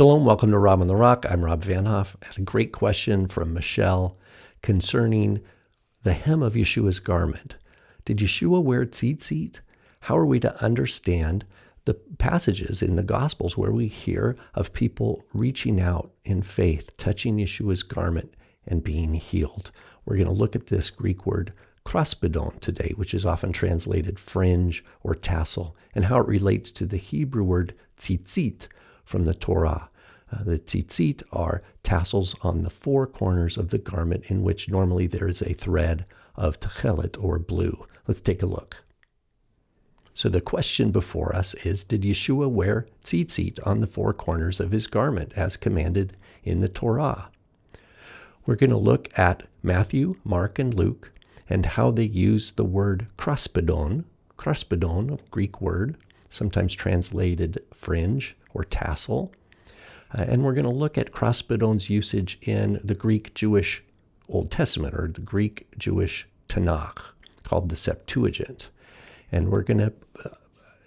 Shalom, welcome to Rob on the Rock. I'm Rob Van Hoff. I had a great question from Michelle concerning the hem of Yeshua's garment. Did Yeshua wear tzitzit? How are we to understand the passages in the Gospels where we hear of people reaching out in faith, touching Yeshua's garment and being healed? We're going to look at this Greek word kraspedon today, which is often translated fringe or tassel, and how it relates to the Hebrew word tzitzit from the Torah. The tzitzit are tassels on the four corners of the garment in which normally there is a thread of techelet or blue. Let's take a look. So the question before us is, did Yeshua wear tzitzit on the four corners of his garment as commanded in the Torah? We're going to look at Matthew, Mark, and Luke and how they use the word kraspedon, a Greek word, sometimes translated fringe or tassel. And we're going to look at kraspedon's usage in the Greek Jewish Old Testament, or the Greek Jewish Tanakh, called the Septuagint. And we're going to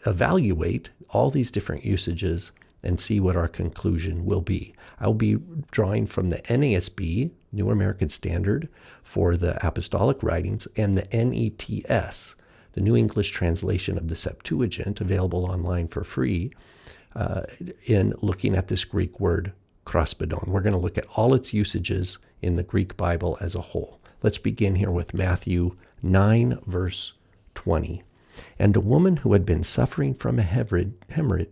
evaluate all these different usages and see what our conclusion will be. I'll be drawing from the NASB, New American Standard, for the Apostolic Writings, and the NETS, the New English Translation of the Septuagint, available online for free, in looking at this Greek word kraspedon. We're going to look at all its usages in the Greek Bible as a whole. Let's begin here with Matthew 9, verse 20. And a woman who had been suffering from a hemorrhage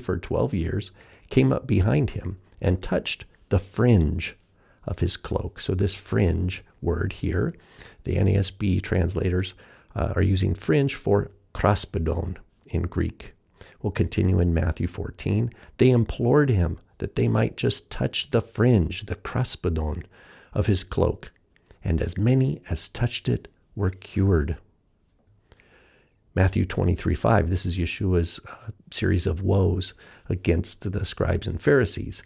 for 12 years came up behind him and touched the fringe of his cloak. So this fringe word here, the NASB translators are using fringe for kraspedon in Greek. We'll continue in Matthew 14. They implored him that they might just touch the fringe, the kraspedon of his cloak, and as many as touched it were cured. Matthew 23:5, this is Yeshua's series of woes against the scribes and Pharisees.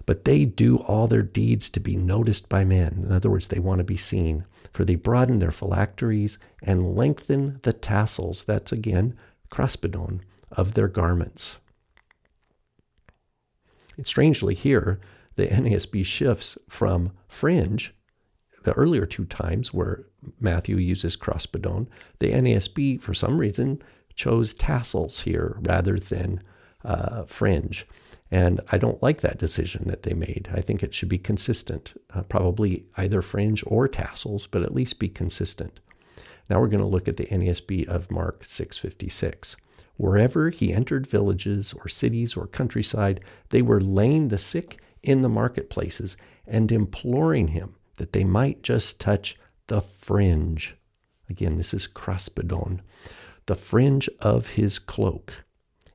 But they do all their deeds to be noticed by men. In other words, they want to be seen. For they broaden their phylacteries and lengthen the tassels, that's again kraspedon, of their garments. And strangely here, the NASB shifts from fringe, the earlier two times where Matthew uses kraspedon. The NASB, for some reason, chose tassels here rather than fringe. And I don't like that decision that they made. I think it should be consistent, probably either fringe or tassels, but at least be consistent. Now we're going to look at the NASB of Mark 6:56. Wherever he entered villages or cities or countryside, they were laying the sick in the marketplaces and imploring him that they might just touch the fringe. Again, this is kraspedon, the fringe of his cloak.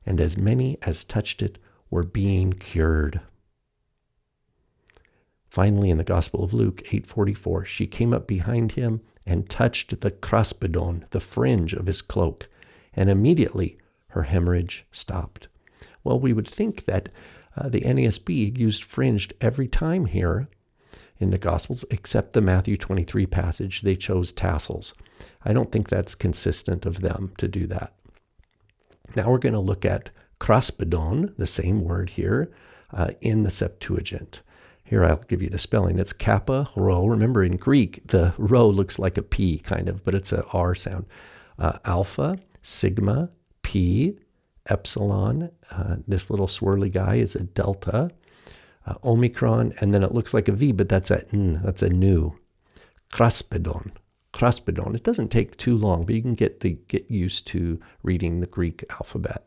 And as many as touched it were being cured. Finally, in the Gospel of Luke 8:44, she came up behind him and touched the kraspedon, the fringe of his cloak, and immediately her hemorrhage stopped. Well, we would think that the NASB used fringed every time here in the Gospels, except the Matthew 23 passage. They chose tassels. I don't think that's consistent of them to do that. Now we're going to look at kraspedon, the same word here, in the Septuagint. Here I'll give you the spelling. It's kappa, rho. Remember in Greek, the rho looks like a P kind of, but it's a R sound. Alpha, sigma, P, epsilon. This little swirly guy is a delta. Omicron, and then it looks like a V, but that's a N. That's a nu. Kraspedon. Kraspedon. It doesn't take too long, but you can get used to reading the Greek alphabet.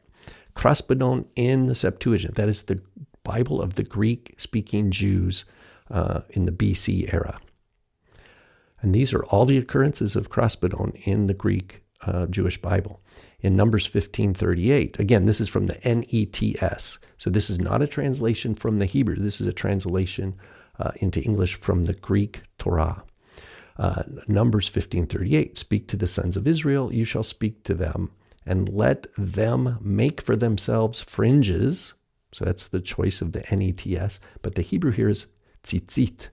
Kraspedon in the Septuagint. That is the Bible of the Greek-speaking Jews in the BC era. And these are all the occurrences of kraspedon in the Greek Jewish Bible. In Numbers 15:38, again, this is from the NETS. So this is not a translation from the Hebrew. This is a translation into English from the Greek Torah. Numbers 15:38, speak to the sons of Israel, you shall speak to them, and let them make for themselves fringes. So that's the choice of the NETS. But the Hebrew here is tzitzit.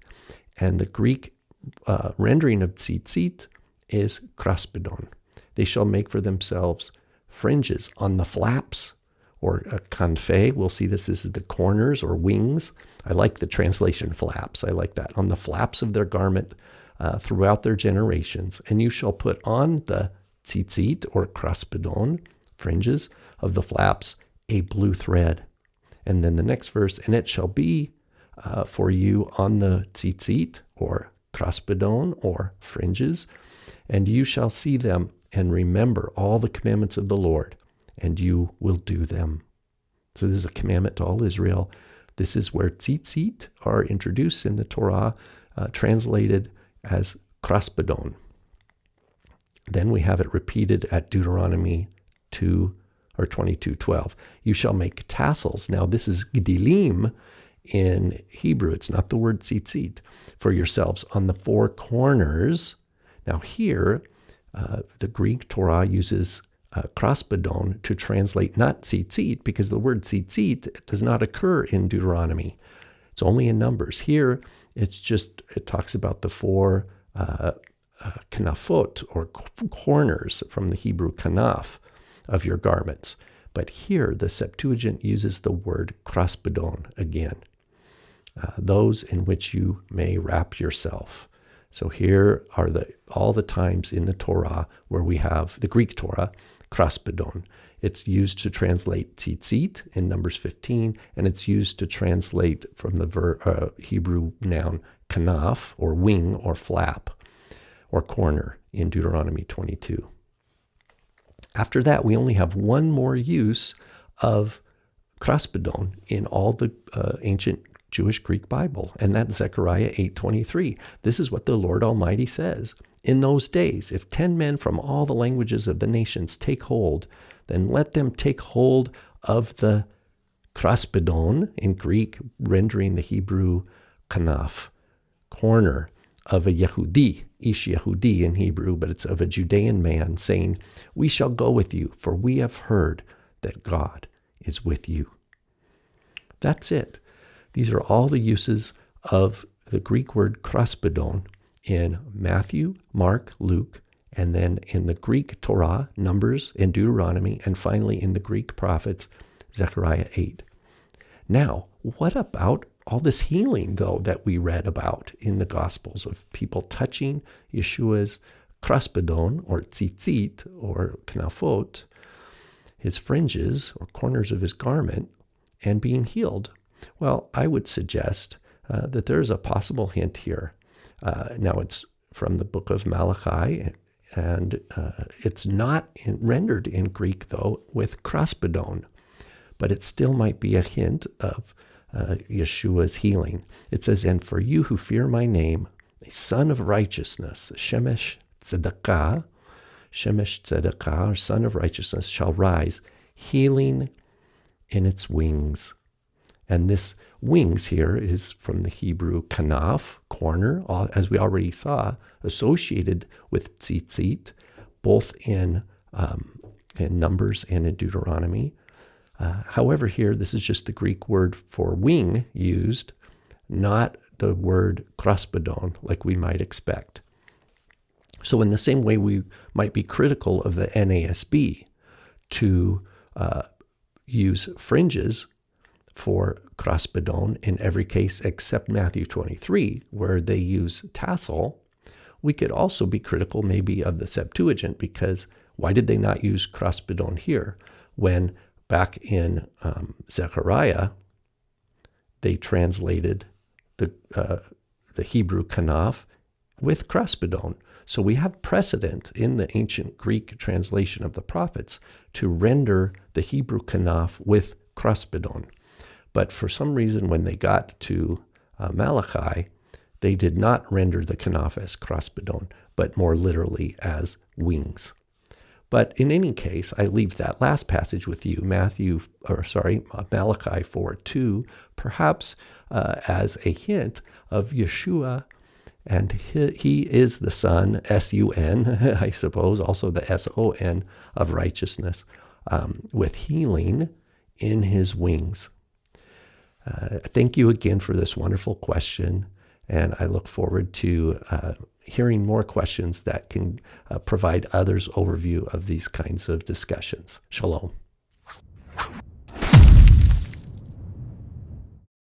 And the Greek rendering of tzitzit is kraspedon. They shall make for themselves fringes on the flaps or a kanfe. We'll see this is the corners or wings. I like the translation flaps. I like that. On the flaps of their garment throughout their generations. And you shall put on the tzitzit or kraspedon, fringes of the flaps, a blue thread. And then the next verse, and it shall be for you on the tzitzit or kraspedon or fringes, and you shall see them and remember all the commandments of the Lord, and you will do them. So this is a commandment to all Israel. This is where tzitzit are introduced in the Torah, translated as kraspedon. Then we have it repeated at Deuteronomy 22:12. You shall make tassels. Now this is gdilim in Hebrew. It's not the word tzitzit. For yourselves on the four corners. Now here, the Greek Torah uses kraspedon to translate not tzitzit, because the word tzitzit does not occur in Deuteronomy. It's only in Numbers. Here, it talks about the four kanafot, or corners, from the Hebrew kanaf, of your garments. But here, the Septuagint uses the word kraspedon again. Those in which you may wrap yourself. So here are all the times in the Torah where we have the Greek Torah, kraspedon. It's used to translate tzitzit in Numbers 15, and it's used to translate from the Hebrew noun kanaf, or wing, or flap, or corner, in Deuteronomy 22. After that, we only have one more use of kraspedon in all the ancient Jewish Greek Bible, and that's Zechariah 8:23. This is what the Lord Almighty says. In those days, if 10 men from all the languages of the nations take hold, then let them take hold of the kraspedon, in Greek, rendering the Hebrew kanaf, corner of a Yehudi, ish Yehudi in Hebrew, but it's of a Judean man, saying, we shall go with you, for we have heard that God is with you. That's it. These are all the uses of the Greek word kraspedon in Matthew, Mark, Luke, and then in the Greek Torah, Numbers, and Deuteronomy, and finally in the Greek prophets, Zechariah 8. Now, what about all this healing, though, that we read about in the Gospels, of people touching Yeshua's kraspedon, or tzitzit, or knafot, his fringes, or corners of his garment, and being healed? Well, I would suggest that there's a possible hint here. Now, it's from the book of Malachi, and it's not rendered in Greek, though, with kraspedon, but it still might be a hint of Yeshua's healing. It says, and for you who fear my name, a son of righteousness, Shemesh Tzedakah, or son of righteousness, shall rise, healing in its wings. And this wings here is from the Hebrew kanaf, corner, as we already saw, associated with tzitzit, both in Numbers and in Deuteronomy. However, here, this is just the Greek word for wing used, not the word kraspedon, like we might expect. So in the same way, we might be critical of the NASB to use fringes for kraspedon in every case except Matthew 23, where they use tassel. We could also be critical maybe of the Septuagint, because why did they not use kraspedon here when back in Zechariah they translated the Hebrew kanaf with kraspedon? So we have precedent in the ancient Greek translation of the prophets to render the Hebrew kanaf with kraspedon. But for some reason, when they got to Malachi, they did not render the kanaf as kraspedon, but more literally as wings. But in any case, I leave that last passage with you, Malachi 4:2, perhaps as a hint of Yeshua, and he is the Son, S-U-N, I suppose, also the S-O-N of righteousness, with healing in his wings. Thank you again for this wonderful question, and I look forward to hearing more questions that can provide others' overview of these kinds of discussions. Shalom.